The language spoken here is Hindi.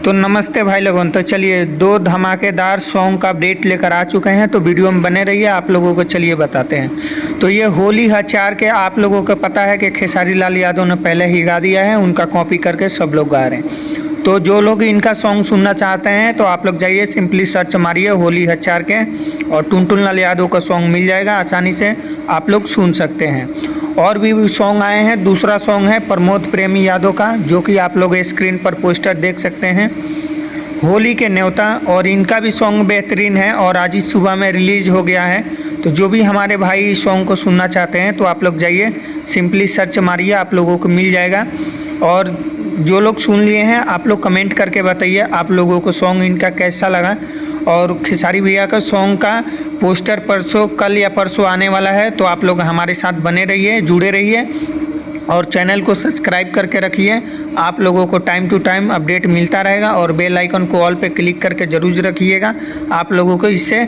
तो नमस्ते भाई लोगों। तो चलिए दो धमाकेदार सॉन्ग का अपडेट लेकर आ चुके हैं, तो वीडियो में बने रहिए। आप लोगों को चलिए बताते हैं। तो ये होली हचार के आप लोगों को पता है कि खेसारी लाल यादव ने पहले ही गा दिया है, उनका कॉपी करके सब लोग गा रहे हैं। तो जो लोग इनका सॉन्ग सुनना चाहते हैं तो आप लोग जाइए, सिंपली सर्च मारिए होली हचार के और टुनटुन लाल यादव का सॉन्ग मिल जाएगा, आसानी से आप लोग सुन सकते हैं। और भी सॉन्ग आए हैं। दूसरा सॉन्ग है प्रमोद प्रेमी यादव का, जो कि आप लोग स्क्रीन पर पोस्टर देख सकते हैं, होली के न्योता। और इनका भी सॉन्ग बेहतरीन है और आज ही सुबह में रिलीज हो गया है। तो जो भी हमारे भाई इस सॉन्ग को सुनना चाहते हैं तो आप लोग जाइए, सिंपली सर्च मारिए, आप लोगों को मिल जाएगा। और जो लोग सुन लिए हैं आप लोग कमेंट करके बताइए आप लोगों को सॉन्ग इनका कैसा लगा। और खेसारी भैया का सॉन्ग का पोस्टर परसों, कल या परसों आने वाला है, तो आप लोग हमारे साथ बने रहिए, जुड़े रहिए और चैनल को सब्सक्राइब करके रखिए। आप लोगों को टाइम टू टाइम अपडेट मिलता रहेगा और बेल आइकन को ऑल पे क्लिक करके ज़रूर रखिएगा। आप लोगों को इससे